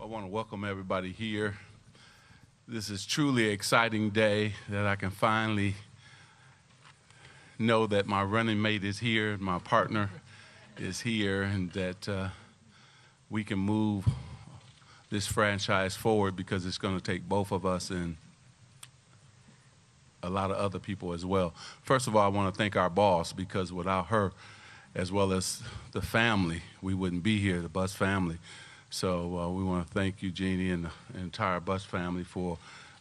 I want to welcome everybody here. This is truly an exciting day that I can finally know that my running mate is here, my partner is here, and that we can move this franchise forward, because it's going to take both of us and a lot of other people as well. First of all, I want to thank our boss, because without her, as well as the family, we wouldn't be here, the Bus family. So we want to thank you, Jeannie, and the entire Bus family for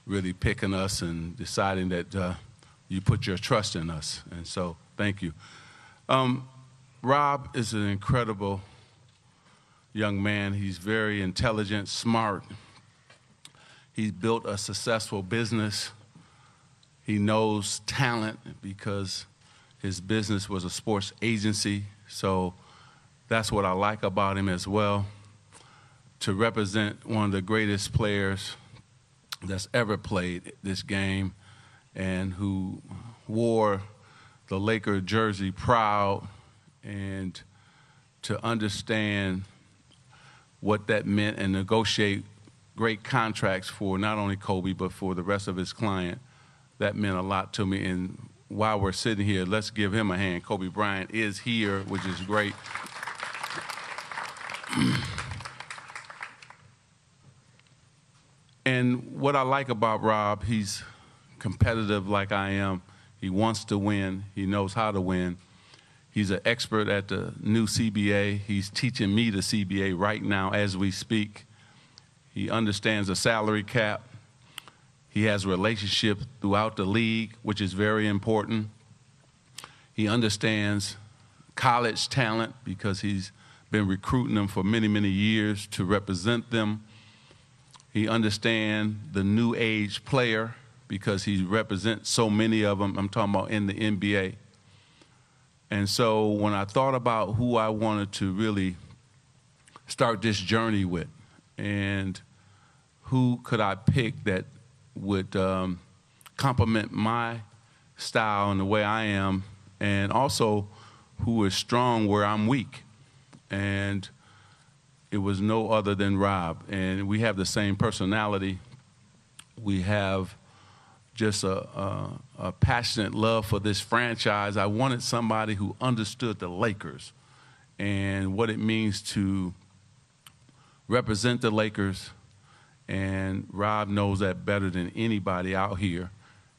really picking us and deciding that you put your trust in us. And so thank you. Rob is an incredible young man. He's very intelligent, smart. He's built a successful business. He knows talent because his business was a sports agency. So that's what I like about him as well. To represent one of the greatest players that's ever played this game, and who wore the Laker jersey proud, and to understand what that meant and negotiate great contracts for not only Kobe but for the rest of his client, that meant a lot to me. And while we're sitting here, let's give him a hand. Kobe Bryant is here, which is great. And what I like about Rob, he's competitive like I am. He wants to win. He knows how to win. He's an expert at the new CBA. He's teaching me the CBA right now as we speak. He understands the salary cap. He has relationships throughout the league, which is very important. He understands college talent because he's been recruiting them for many, many years to represent them. He understands the new age player because he represents so many of them. I'm talking about in the NBA. And so when I thought about who I wanted to really start this journey with, and who could I pick that would complement my style and the way I am, and also who is strong where I'm weak. And it was no other than Rob. And we have the same personality. We have just a passionate love for this franchise. I wanted somebody who understood the Lakers and what it means to represent the Lakers. And Rob knows that better than anybody out here.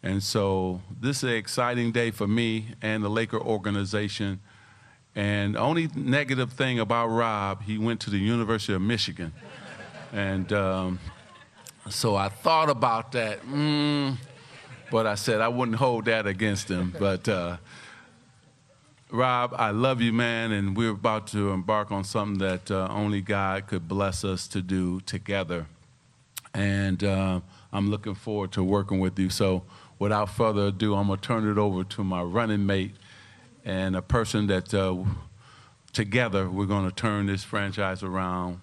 And so this is an exciting day for me and the Laker organization. And the only negative thing about Rob, he went to the University of Michigan. And so I thought about that, but I said I wouldn't hold that against him. But Rob, I love you, man, and we're about to embark on something that only God could bless us to do together. And I'm looking forward to working with you. So without further ado, I'm going to turn it over to my running mate, and a person that together we're going to turn this franchise around,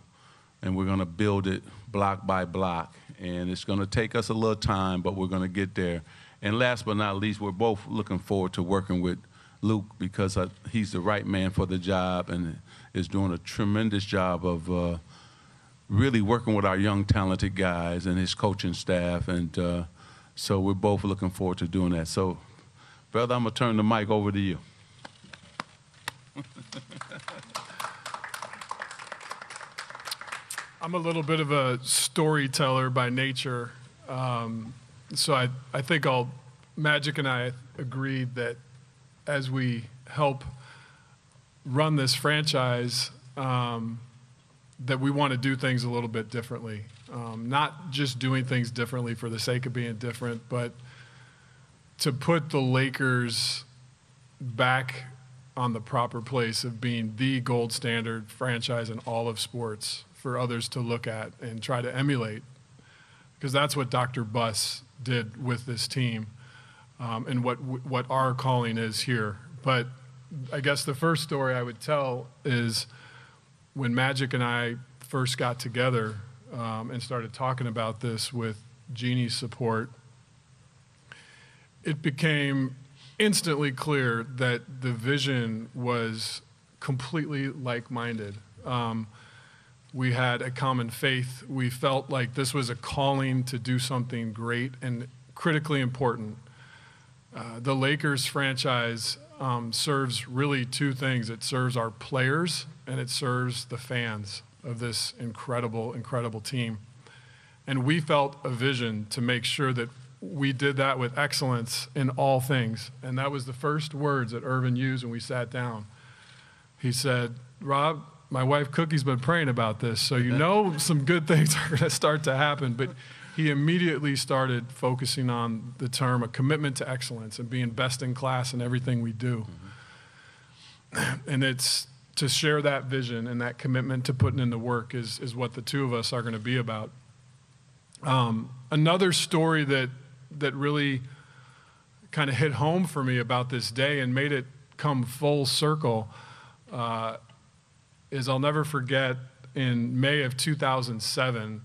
and we're going to build it block by block. And it's going to take us a little time, but we're going to get there. And last but not least, we're both looking forward to working with Luke, because he's the right man for the job and is doing a tremendous job of really working with our young, talented guys and his coaching staff. And so we're both looking forward to doing that. So, brother, I'm going to turn the mic over to you. I'm a little bit of a storyteller by nature, so I think Magic and I agreed that as we help run this franchise, that we want to do things a little bit differently. Not just doing things differently for the sake of being different, but to put the Lakers back on the proper place of being the gold standard franchise in all of sports for others to look at and try to emulate, because that's what Dr. Buss did with this team, and what our calling is here. But I guess the first story I would tell is when Magic and I first got together and started talking about this with Jeannie's support, it became instantly clear that the vision was completely like-minded. We had a common faith. We felt like this was a calling to do something great and critically important. The Lakers franchise serves really two things. It serves our players and it serves the fans of this incredible, incredible team. And we felt a vision to make sure that we did that with excellence in all things. And that was the first words that Irvin used when we sat down. He said, Rob, my wife Cookie's been praying about this, so you know some good things are going to start to happen. But he immediately started focusing on the term, a commitment to excellence and being best in class in everything we do. And it's to share that vision and that commitment to putting in the work is what the two of us are going to be about. Another story that really kind of hit home for me about this day and made it come full circle is I'll never forget in May of 2007,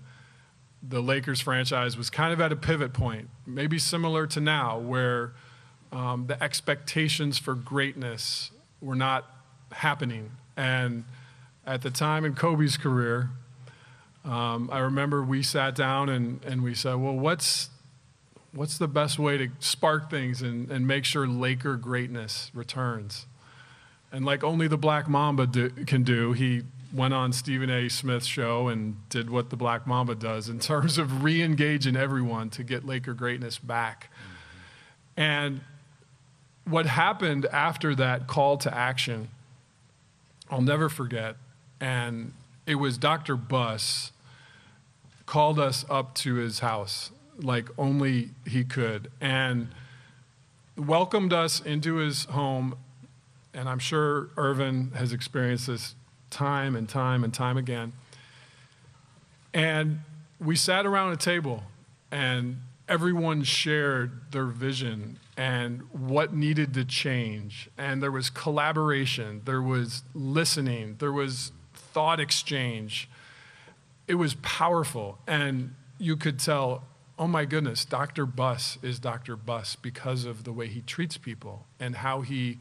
the Lakers franchise was kind of at a pivot point, maybe similar to now, where the expectations for greatness were not happening. And at the time in Kobe's career, I remember we sat down and we said, well, what's the best way to spark things and make sure Laker greatness returns? And like only the Black Mamba can do, he went on Stephen A. Smith's show and did what the Black Mamba does in terms of re-engaging everyone to get Laker greatness back. And what happened after that call to action, I'll never forget. And it was Dr. Buss called us up to his house like only he could and welcomed us into his home. And I'm sure Irvin has experienced this time and time and time again. And we sat around a table and everyone shared their vision and what needed to change. And there was collaboration, there was listening, there was thought exchange. It was powerful. And you could tell, oh my goodness, Dr. Buss is Dr. Buss because of the way he treats people and how he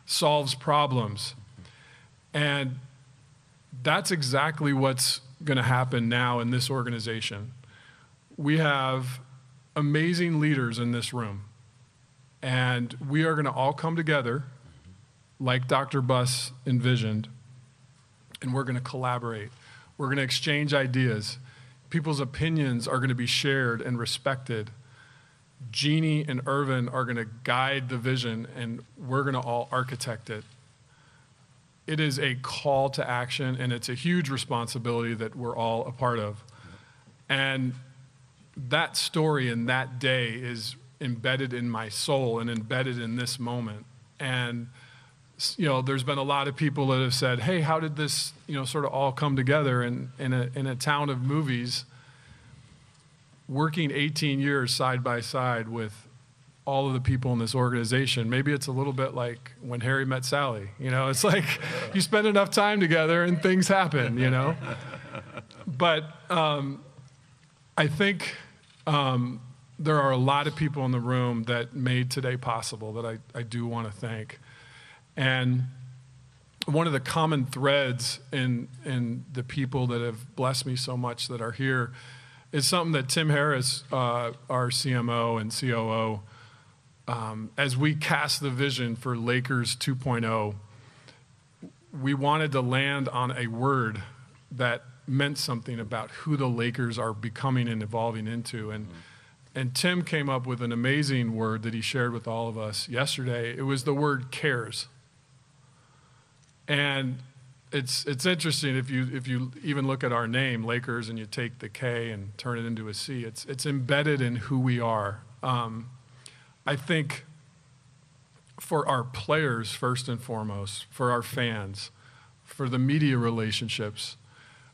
solves problems. And that's exactly what's going to happen now in this organization. We have amazing leaders in this room, and we are going to all come together like Dr. Buss envisioned, and we're going to collaborate. We're going to exchange ideas. People's opinions are going to be shared and respected. Jeannie and Irvin are going to guide the vision, and we're going to all architect it. It is a call to action, and it's a huge responsibility that we're all a part of. And that story and that day is embedded in my soul and embedded in this moment. And you know, there's been a lot of people that have said, hey, how did this, sort of all come together in a town of movies, working 18 years side by side with all of the people in this organization. Maybe it's a little bit like when Harry met Sally. It's like you spend enough time together and things happen, But I think there are a lot of people in the room that made today possible that I do want to thank. And one of the common threads in the people that have blessed me so much that are here is something that Tim Harris, our CMO and COO, as we cast the vision for Lakers 2.0, we wanted to land on a word that meant something about who the Lakers are becoming and evolving into. And Tim came up with an amazing word that he shared with all of us yesterday. It was the word cares. And it's interesting if you even look at our name, Lakers, and you take the K and turn it into a C, it's embedded in who we are. I think for our players, first and foremost, for our fans, for the media relationships,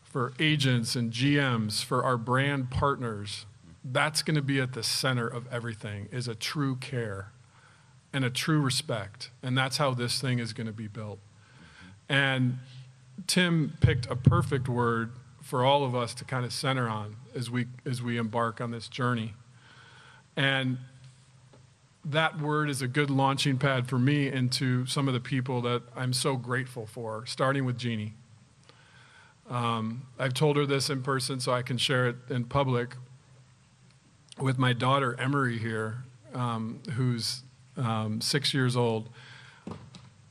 for agents and GMs, for our brand partners, that's going to be at the center of everything, is a true care and a true respect. And that's how this thing is going to be built. And Tim picked a perfect word for all of us to kind of center on as we embark on this journey. And that word is a good launching pad for me into some of the people that I'm so grateful for, starting with Jeannie. I've told her this in person so I can share it in public. With my daughter Emery here, who's 6 years old,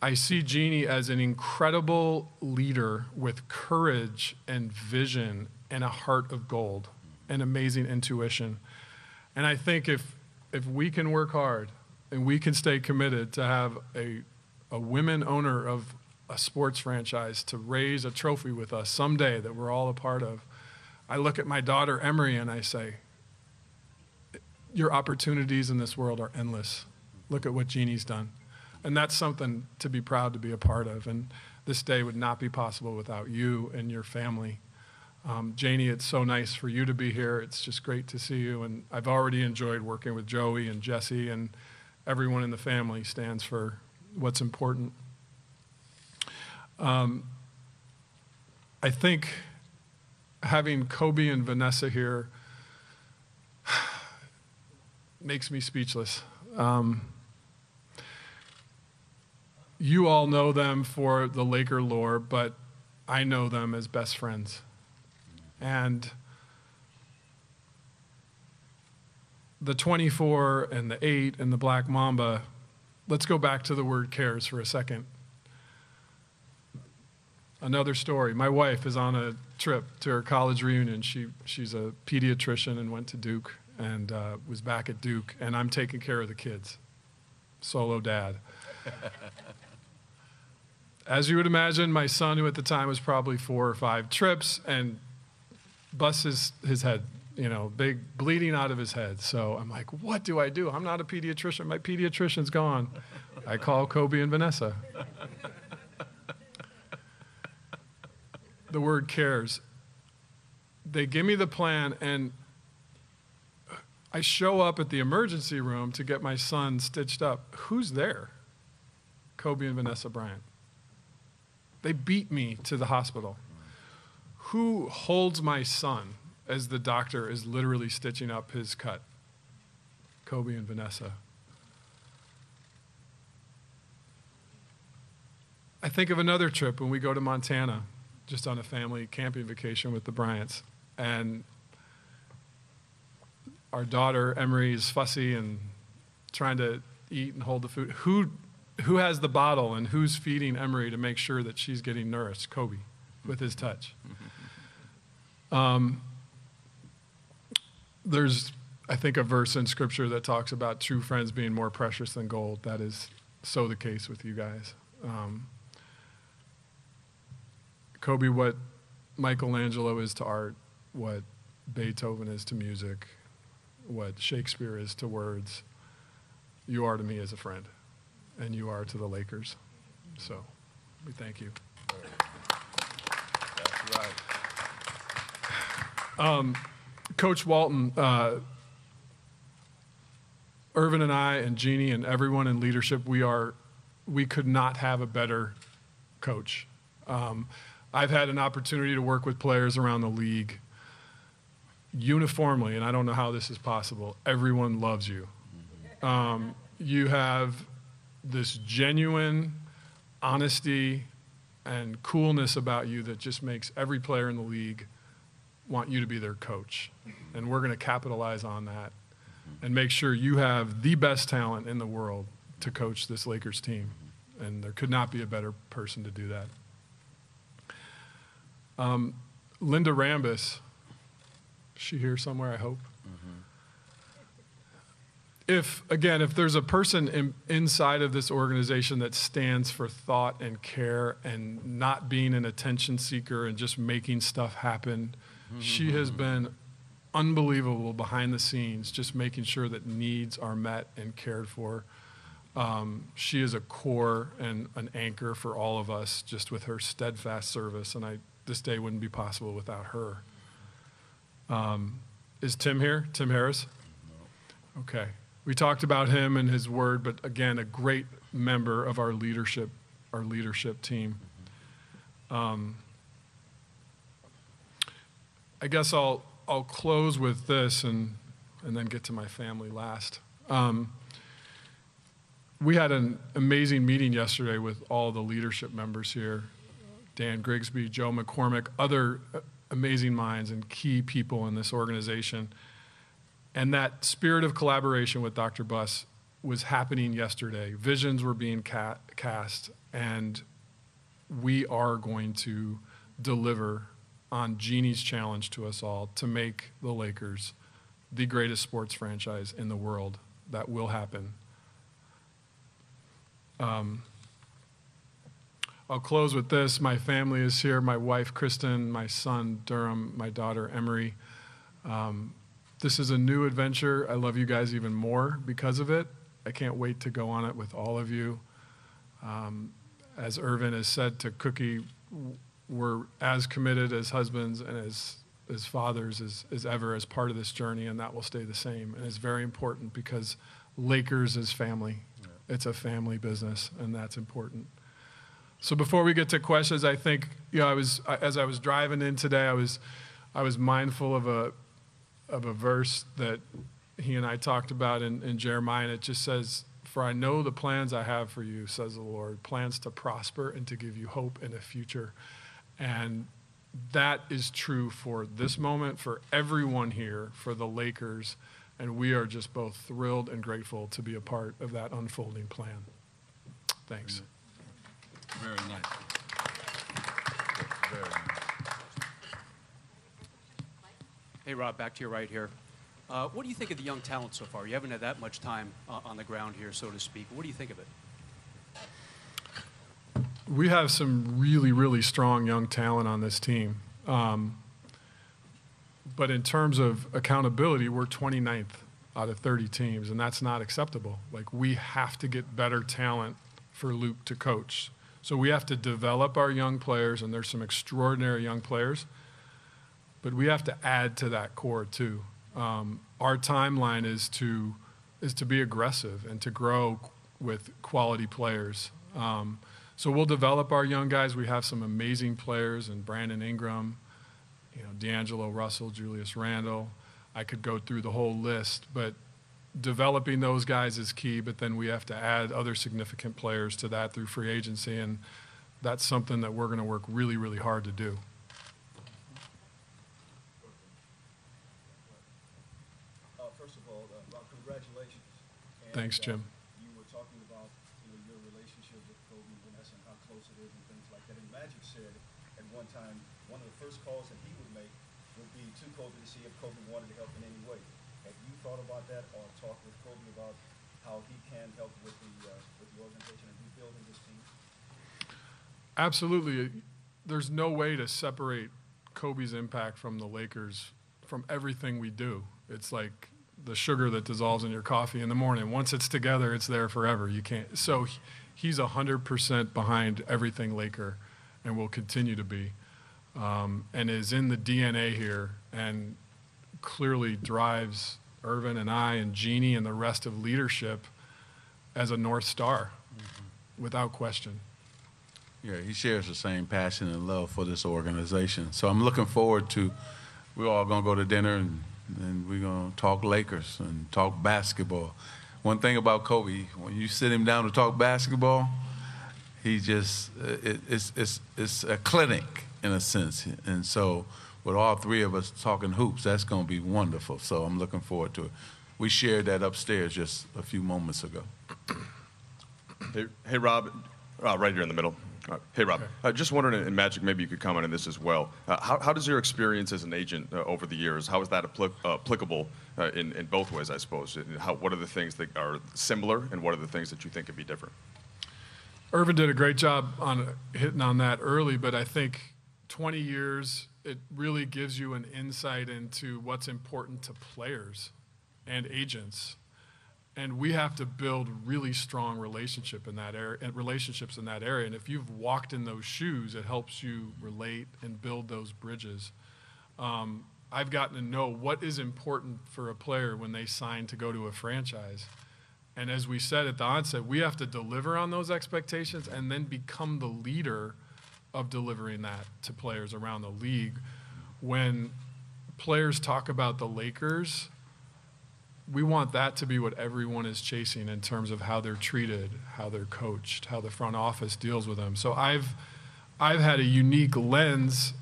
I see Jeannie as an incredible leader with courage and vision and a heart of gold and amazing intuition. And I think if we can work hard and we can stay committed to have a women owner of a sports franchise to raise a trophy with us someday that we're all a part of, I look at my daughter Emery and I say, your opportunities in this world are endless. Look at what Jeannie's done. And that's something to be proud to be a part of. And this day would not be possible without you and your family. Janie, it's so nice for you to be here. It's just great to see you. And I've already enjoyed working with Joey and Jesse, and everyone in the family stands for what's important. I think having Kobe and Vanessa here makes me speechless. You all know them for the Laker lore, but I know them as best friends. And the 24 and the 8 and the Black Mamba, let's go back to the word cares for a second. Another story. My wife is on a trip to her college reunion. She's a pediatrician and went to Duke and was back at Duke, and I'm taking care of the kids. Solo dad. As you would imagine, my son, who at the time was probably 4 or 5 trips, and busts his head, big bleeding out of his head. So I'm like, what do I do? I'm not a pediatrician. My pediatrician's gone. I call Kobe and Vanessa. The word cares. They give me the plan, and I show up at the emergency room to get my son stitched up. Who's there? Kobe and Vanessa Bryant. They beat me to the hospital. Who holds my son as the doctor is literally stitching up his cut? Kobe and Vanessa. I think of another trip when we go to Montana, just on a family camping vacation with the Bryants. And our daughter, Emery, is fussy and trying to eat and hold the food. Who has the bottle and who's feeding Emery to make sure that she's getting nourished? Kobe, with his touch. There's, I think, a verse in Scripture that talks about true friends being more precious than gold. That is so the case with you guys. Kobe, what Michelangelo is to art, what Beethoven is to music, what Shakespeare is to words, you are to me as a friend, and you are to the Lakers. So we thank you. That's right. Coach Walton, Irvin and I and Jeannie and everyone in leadership, we could not have a better coach. I've had an opportunity to work with players around the league uniformly, and I don't know how this is possible. Everyone loves you. You have this genuine honesty and coolness about you that just makes every player in the league want you to be their coach. And we're going to capitalize on that and make sure you have the best talent in the world to coach this Lakers team. And there could not be a better person to do that. Linda Rambis, is she here somewhere, I hope? If there's a person inside of this organization that stands for thought and care and not being an attention seeker and just making stuff happen, she has been unbelievable behind the scenes, just making sure that needs are met and cared for. She is a core and an anchor for all of us, just with her steadfast service, and this day wouldn't be possible without her. Is Tim here? Tim Harris? No. Okay. We talked about him and his word, but again, a great member of our leadership team. I guess I'll close with this and then get to my family last. We had an amazing meeting yesterday with all the leadership members here. Dan Grigsby, Joe McCormick, other amazing minds and key people in this organization. And that spirit of collaboration with Dr. Buss was happening yesterday. Visions were being cast, and we are going to deliver on Jeannie's challenge to us all to make the Lakers the greatest sports franchise in the world. That will happen. I'll close with this. My family is here. My wife, Kristen, my son, Durham, my daughter, Emery. This is a new adventure. I love you guys even more because of it. I can't wait to go on it with all of you. As Irvin has said to Cookie, we're as committed as husbands and as fathers as ever as part of this journey, and that will stay the same. And it's very important because Lakers is family. Yeah. It's a family business, and that's important. So before we get to questions, I think, as I was driving in today, I was mindful of a verse that he and I talked about in Jeremiah, and it just says, "For I know the plans I have for you, says the Lord, plans to prosper and to give you hope in a future." And that is true for this moment, for everyone here, for the Lakers, and we are just both thrilled and grateful to be a part of that unfolding plan. Thanks. Very nice. Very nice. Hey, Rob, back to your right here. What do you think of the young talent so far? You haven't had that much time on the ground here, so to speak. What do you think of it? We have some really, really strong young talent on this team. But in terms of accountability, we're 29th out of 30 teams, and that's not acceptable. Like, we have to get better talent for Luke to coach. So we have to develop our young players, and there's some extraordinary young players, but we have to add to that core too. Our timeline is to be aggressive and to grow with quality players. So we'll develop our young guys. We have some amazing players, and Brandon Ingram, D'Angelo Russell, Julius Randle. I could go through the whole list, but developing those guys is key, but then we have to add other significant players to that through free agency, and that's something that we're going to work really, really hard to do. First of all, Rob, congratulations. And, Thanks, Jim. You were talking about your relationship with Kobe and how close it is and things like that. And Magic said at one time one of the first calls that he would make would be to Kobe to see if Kobe wanted to help in any way. Have you thought about that or talked with Kobe about how he can help with the organization and rebuilding this team? Absolutely. There's no way to separate Kobe's impact from the Lakers, from everything we do. It's like the sugar that dissolves in your coffee in the morning. Once it's together, it's there forever. You can't. So he's 100% behind everything Laker, and will continue to be, and is in the DNA here, and clearly drives Irvin and I and Jeannie and the rest of leadership as a North Star, without question. Yeah, he shares the same passion and love for this organization. So I'm looking forward to, we're all going to go to dinner and we're going to talk Lakers and talk basketball. One thing about Kobe, when you sit him down to talk basketball, he just, it's a clinic in a sense. And so with all three of us talking hoops, that's going to be wonderful. So I'm looking forward to it. We shared that upstairs just a few moments ago. Hey Rob, right here in the middle. Hey, Rob, just wondering, and Magic, maybe you could comment on this as well. How does your experience as an agent over the years, how is that applicable in both ways, I suppose? What are the things that are similar, and what are the things that you think could be different? Irvin did a great job on hitting on that early, but I think 20 years, it really gives you an insight into what's important to players and agents. And we have to build really strong relationships in that area. And if you've walked in those shoes, it helps you relate and build those bridges. I've gotten to know what is important for a player when they sign to go to a franchise. And as we said at the onset, we have to deliver on those expectations and then become the leader of delivering that to players around the league. When players talk about the Lakers, we want that to be what everyone is chasing in terms of how they're treated, how they're coached, how the front office deals with them. So I've I've had a unique lens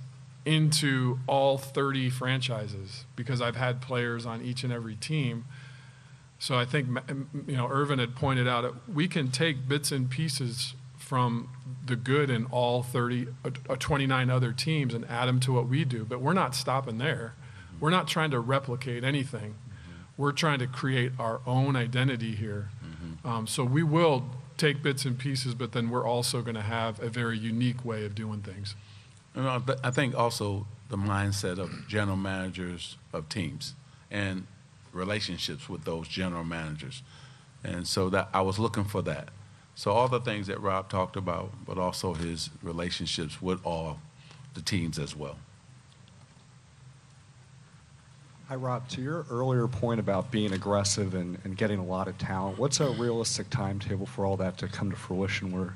into all 30 franchises because I've had players on each and every team. So I think, Irvin had pointed out, we can take bits and pieces from the good in all 29 other teams and add them to what we do, but we're not stopping there. We're not trying to replicate anything. We're trying to create our own identity here. So we will take bits and pieces, but then we're also going to have a very unique way of doing things. I think also the mindset of general managers of teams and relationships with those general managers. And so that I was looking for that. So all the things that Rob talked about, but also his relationships with all the teams as well. Hi, Rob. To your earlier point about being aggressive and getting a lot of talent, what's a realistic timetable for all that to come to fruition where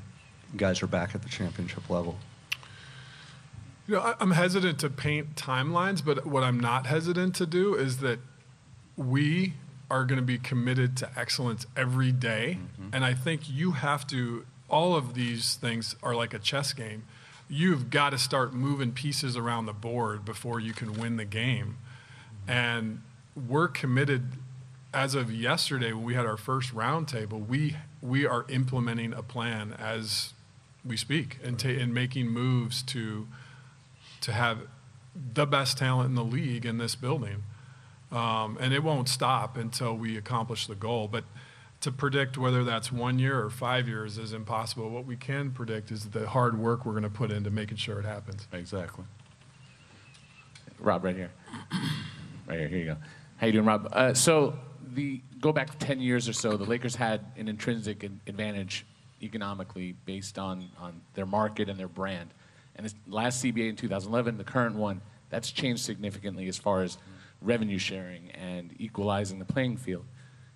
you guys are back at the championship level? I'm hesitant to paint timelines, but what I'm not hesitant to do is that we are going to be committed to excellence every day. And I think you have to, all of these things are like a chess game. You've got to start moving pieces around the board before you can win the game. And we're committed, as of yesterday when we had our first roundtable, we are implementing a plan as we speak and making moves to have the best talent in the league in this building. And it won't stop until we accomplish the goal. But to predict whether that's 1 year or 5 years is impossible. What we can predict is the hard work we're going to put into making sure it happens. Exactly. Rob, right here. Right here. Here you go. How you doing, Rob? Go back 10 years or so, the Lakers had an intrinsic advantage economically based on their market and their brand. And this last CBA in 2011, the current one, that's changed significantly as far as revenue sharing and equalizing the playing field.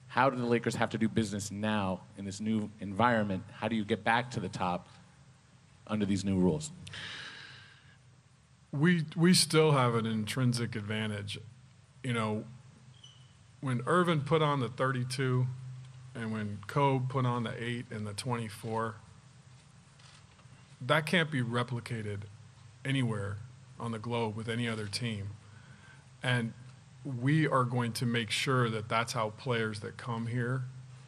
How do the Lakers have to do business now in this new environment? How do you get back to the top under these new rules? We still have an intrinsic advantage. When Irvin put on the 32 and when Kobe put on the 8 and the 24, that can't be replicated anywhere on the globe with any other team. And we are going to make sure that that's how players that come here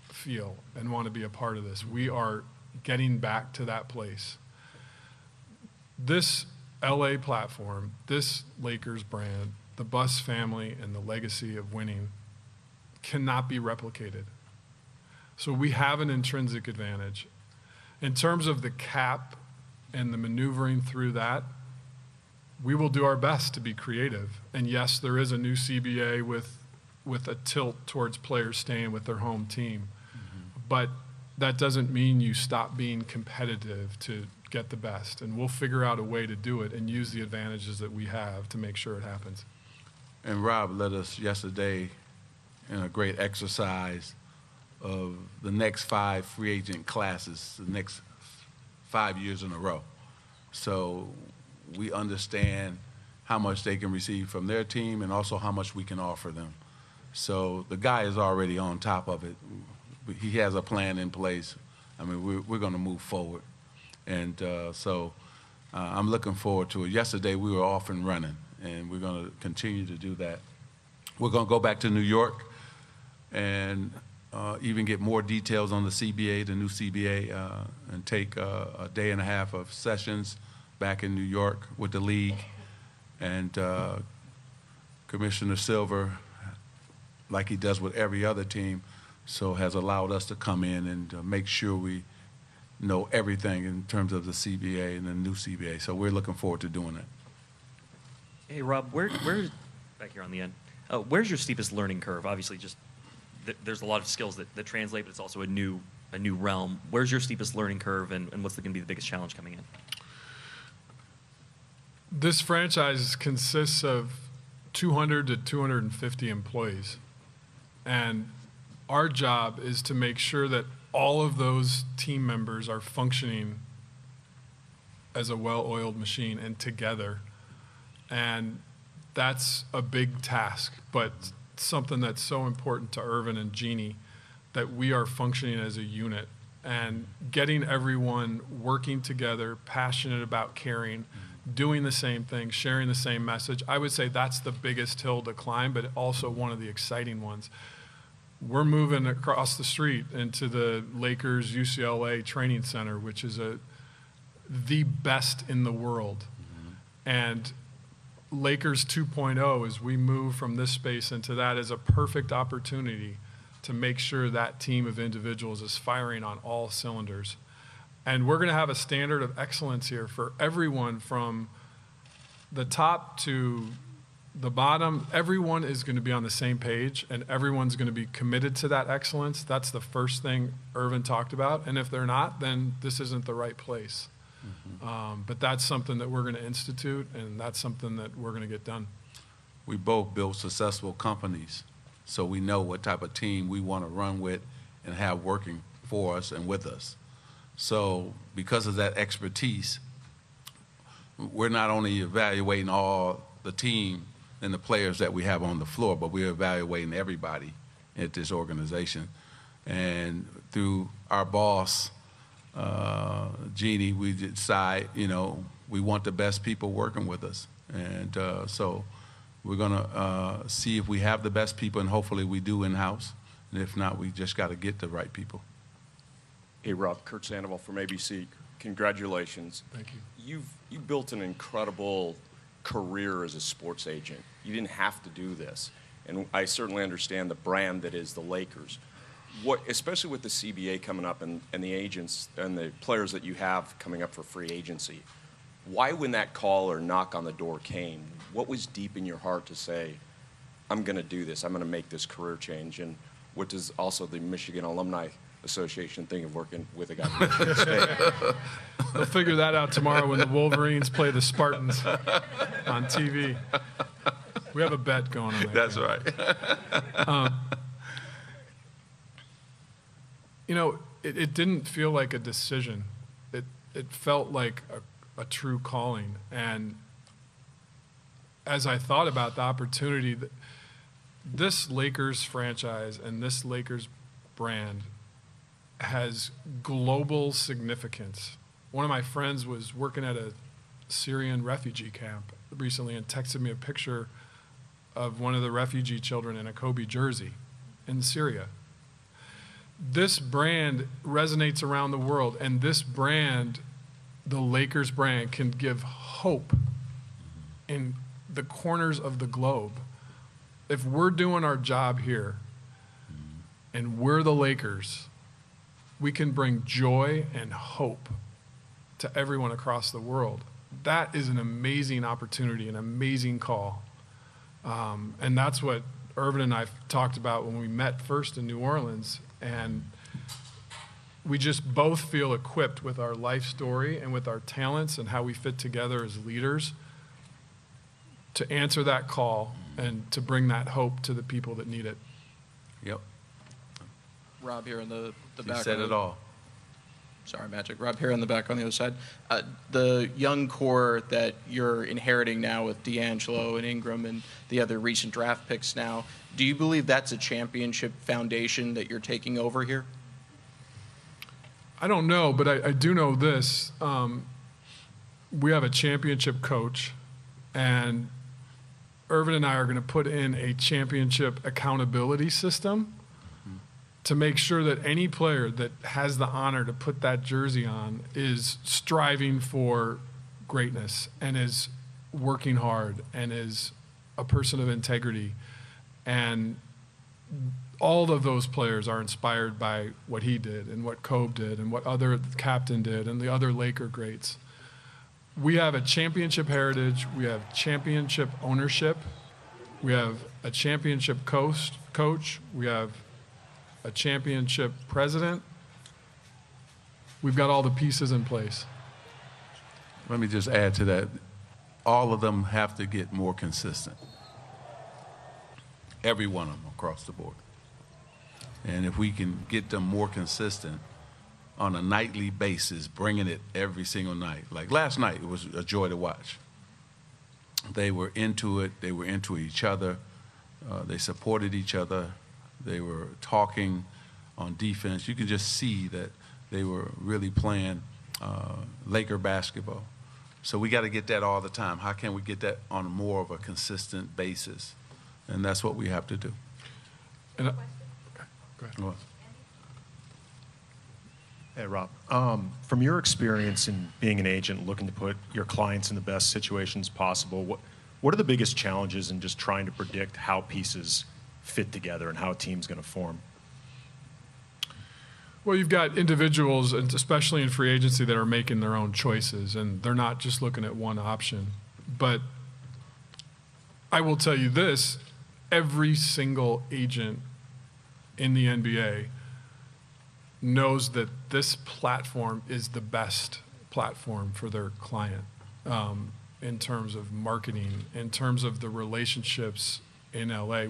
feel and want to be a part of this. We are getting back to that place. This LA platform, this Lakers brand, the Buss family and the legacy of winning cannot be replicated. So we have an intrinsic advantage. In terms of the cap and the maneuvering through that, we will do our best to be creative. And yes, there is a new CBA with a tilt towards players staying with their home team. But that doesn't mean you stop being competitive to get the best. And we'll figure out a way to do it and use the advantages that we have to make sure it happens. And Rob led us yesterday in a great exercise of the next 5 free agent classes, the next 5 years in a row. So we understand how much they can receive from their team and also how much we can offer them. So the guy is already on top of it. He has a plan in place. I mean, we're going to move forward. And so I'm looking forward to it. Yesterday we were off and running, and we're going to continue to do that. We're going to go back to New York and even get more details on the CBA, the new CBA, and take a day and a half of sessions back in New York with the league. And Commissioner Silver, like he does with every other team, so has allowed us to come in and make sure we know everything in terms of the CBA and the new CBA. So we're looking forward to doing that. Hey, Rob, where back here on the end, where's your steepest learning curve? Obviously, just there's a lot of skills that translate, but it's also a new realm. Where's your steepest learning curve, and what's going to be the biggest challenge coming in? This franchise consists of 200 to 250 employees. And our job is to make sure that all of those team members are functioning as a well-oiled machine and together. And that's a big task, but something that's so important to Irvin and Jeannie, that we are functioning as a unit and getting everyone working together, passionate about caring, doing the same thing, sharing the same message. I would say that's the biggest hill to climb, but also one of the exciting ones. We're moving across the street into the Lakers UCLA training center, which is the best in the world. And Lakers 2.0, as we move from this space into that, is a perfect opportunity to make sure that team of individuals is firing on all cylinders. And we're going to have a standard of excellence here for everyone from the top to the bottom. Everyone is going to be on the same page, and everyone's going to be committed to that excellence. That's the first thing Irvin talked about. And if they're not, then this isn't the right place. But that's something that we're going to institute, and that's something that we're going to get done. We both built successful companies, so we know what type of team we want to run with and have working for us and with us. So because of that expertise, we're not only evaluating all the team and the players that we have on the floor, but we're evaluating everybody at this organization. And through our boss, Jeannie, we decide, we want the best people working with us. And so we're going to see if we have the best people, and hopefully we do in-house. And if not, we just got to get the right people. Hey, Rob, Kurt Sandoval from ABC. Congratulations. Thank you. You built an incredible career as a sports agent. You didn't have to do this. And I certainly understand the brand that is the Lakers. Especially with the CBA coming up and the agents and the players that you have coming up for free agency, why, when that call or knock on the door came, what was deep in your heart to say, I'm going to do this, I'm going to make this career change? And what does also the Michigan Alumni Association think of working with a guy from Michigan State? We'll figure that out tomorrow when the Wolverines play the Spartans on TV. We have a bet going on. That's right. It didn't feel like a decision. It felt like a true calling. And as I thought about the opportunity, this Lakers franchise and this Lakers brand has global significance. One of my friends was working at a Syrian refugee camp recently and texted me a picture of one of the refugee children in a Kobe jersey in Syria. This brand resonates around the world, and this brand, the Lakers brand, can give hope in the corners of the globe. If we're doing our job here and we're the Lakers, we can bring joy and hope to everyone across the world. That is an amazing opportunity, an amazing call. And that's what Irvin and I talked about when we met first in New Orleans. And we just both feel equipped with our life story and with our talents and how we fit together as leaders to answer that call and to bring that hope to the people that need it. Yep. Rob here in the You back. said it all. Sorry, Magic. Rob here in the back on the other side. The young core that you're inheriting now with D'Angelo and Ingram and the other recent draft picks now, do you believe that's a championship foundation that you're taking over here? I don't know, but I do know this. We have a championship coach, and Irvin and I are going to put in a championship accountability system to make sure that any player that has the honor to put that jersey on is striving for greatness and is working hard and is a person of integrity. And all of those players are inspired by what he did and what Kobe did and what other captain did and the other Laker greats. We have a championship heritage. We have championship ownership. We have a championship coach. We have a championship president. We've got all the pieces in place. Let me just add to that. All of them have to get more consistent. Every one of them across the board. And if we can get them more consistent on a nightly basis, bringing it every single night. Like last night, it was a joy to watch. They were into it. They were into each other. They supported each other. They were talking on defense. You can just see that they were really playing Laker basketball. So we got to get that all the time. How can we get that on more of a consistent basis? And that's what we have to do. And, okay, go ahead. Well, Hey, Rob. From your experience in being an agent, looking to put your clients in the best situations possible, what are the biggest challenges in just trying to predict how pieces fit together and how a team's going to form? Well, you've got individuals, and especially in free agency, that are making their own choices, and they're not just looking at one option. But I will tell you this, every single agent in the NBA knows that this platform is the best platform for their client in terms of marketing, in terms of the relationships in LA.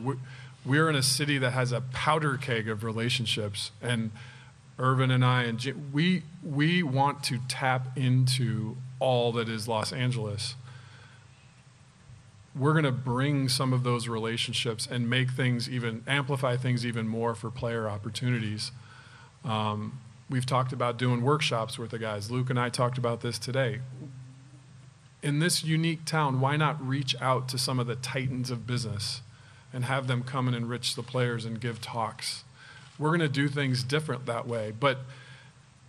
We're in a city that has a powder keg of relationships, and Irvin and I and Jim, we want to tap into all that is Los Angeles. We're going to bring some of those relationships and make things amplify things even more for player opportunities. We've talked about doing workshops with the guys. Luke and I talked about this today. In this unique town, why not reach out to some of the titans of business and have them come and enrich the players and give talks? We're going to do things different that way. But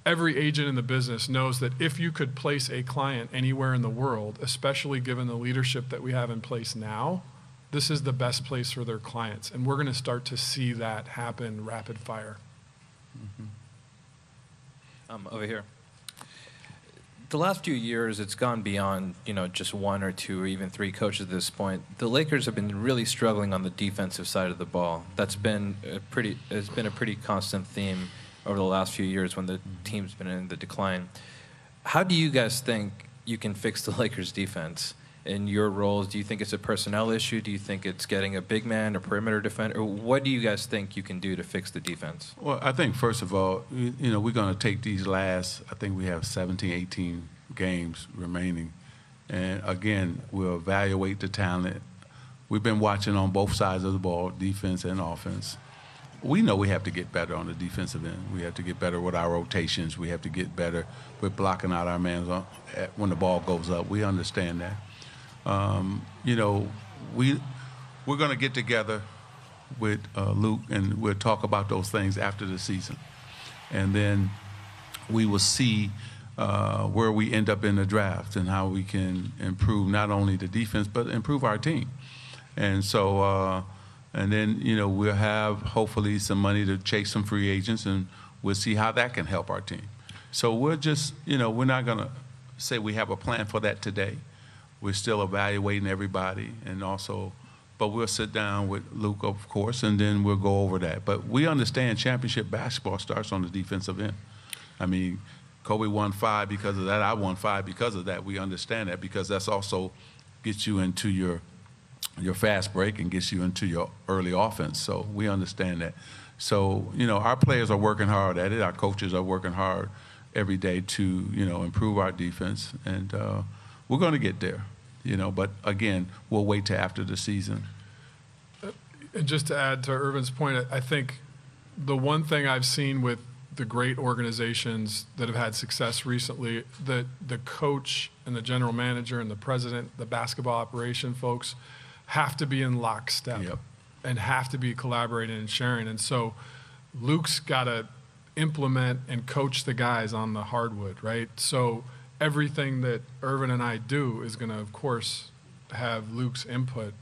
every agent in the business knows that if you could place a client anywhere in the world, especially given the leadership that we have in place now, this is the best place for their clients. And we're going to start to see that happen rapid fire. Over here. The last few years, it's gone beyond, just one or two or even three coaches at this point. The Lakers have been really struggling on the defensive side of the ball. It's been a pretty constant theme over the last few years when the team's been in the decline. How do you guys think you can fix the Lakers defense in your roles? Do you think it's a personnel issue? Do you think it's getting a big man, a perimeter defender? Or what do you guys think you can do to fix the defense? Well, I think, first of all, we're going to take these last, I think we have 17, 18 games remaining. And, again, we'll evaluate the talent. We've been watching on both sides of the ball, defense and offense. We know we have to get better on the defensive end. We have to get better with our rotations. We have to get better with blocking out our man when the ball goes up. We understand that. We're going to get together with Luke, and we'll talk about those things after the season. And then we will see where we end up in the draft and how we can improve not only the defense, but improve our team. And so, and then, we'll have hopefully some money to chase some free agents, and we'll see how that can help our team. So we're just, we're not going to say we have a plan for that today. We're still evaluating everybody, but we'll sit down with Luke, of course, and then we'll go over that. But we understand championship basketball starts on the defensive end. I mean, Kobe won 5 because of that. I won 5 because of that. We understand that because that's also gets you into your fast break and gets you into your early offense. So we understand that. So, our players are working hard at it. Our coaches are working hard every day to, improve our defense. And we're going to get there. But again, we'll wait till after the season. And just to add to Irvin's point, I think the one thing I've seen with the great organizations that have had success recently, that the coach and the general manager and the president, the basketball operation folks, have to be in lockstep and have to be collaborating and sharing. And so Luke's got to implement and coach the guys on the hardwood, right? So everything that Irvin and I do is going to, of course, have Luke's input.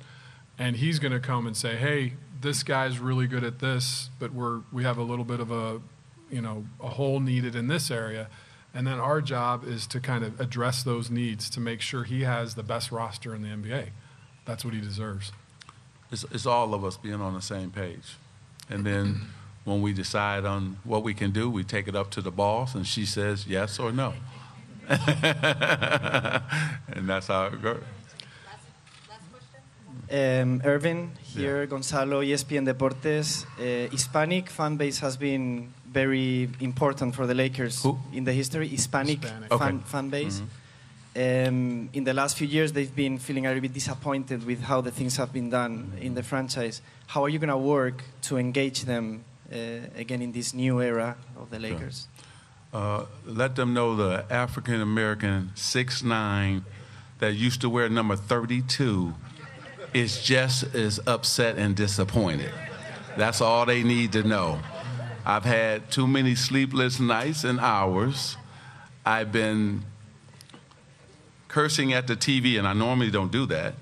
And he's going to come and say, hey, this guy's really good at this, but we have a little bit of a hole needed in this area. And then our job is to kind of address those needs to make sure he has the best roster in the NBA. That's what he deserves. It's all of us being on the same page. And then when we decide on what we can do, we take it up to the boss, and she says yes or no. And that's how it goes. Irvin, here, Gonzalo, ESPN Deportes. Hispanic fan base has been very important for the Lakers in the history. Hispanic. Fan base. In the last few years, they've been feeling a little bit disappointed with how the things have been done in the franchise. How are you going to work to engage them again in this new era of the Lakers? let them know the African American 6'9" that used to wear number 32 is just as upset and disappointed. That's all they need to know. I've had too many sleepless nights and hours. I've been cursing at the TV, and I normally don't do that.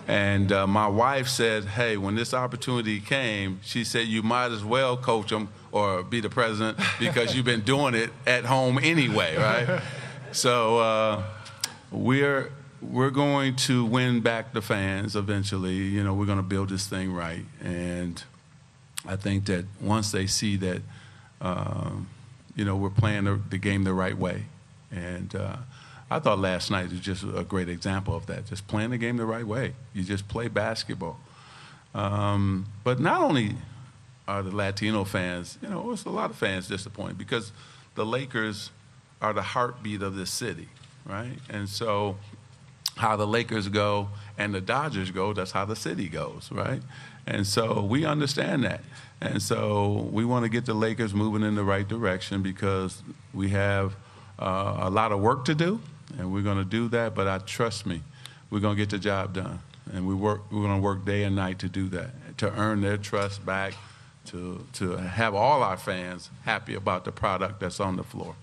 And my wife said, hey, when this opportunity came, she said, you might as well coach them or be the president because you've been doing it at home anyway, right? So we're going to win back the fans eventually. You know, we're going to build this thing right. And I think that once they see that, you know, we're playing the game the right way. And I thought last night was just a great example of that, just playing the game the right way. You just play basketball. But not only are the Latino fans, you know, there's a lot of fans disappointed because the Lakers are the heartbeat of this city, right? And so how the Lakers go and the Dodgers go, that's how the city goes, right? And so we understand that. And so we want to get the Lakers moving in the right direction because we have a lot of work to do, and we're going to do that. But trust me, we're going to get the job done. And we're going to work day and night to do that, to earn their trust back, to have all our fans happy about the product that's on the floor.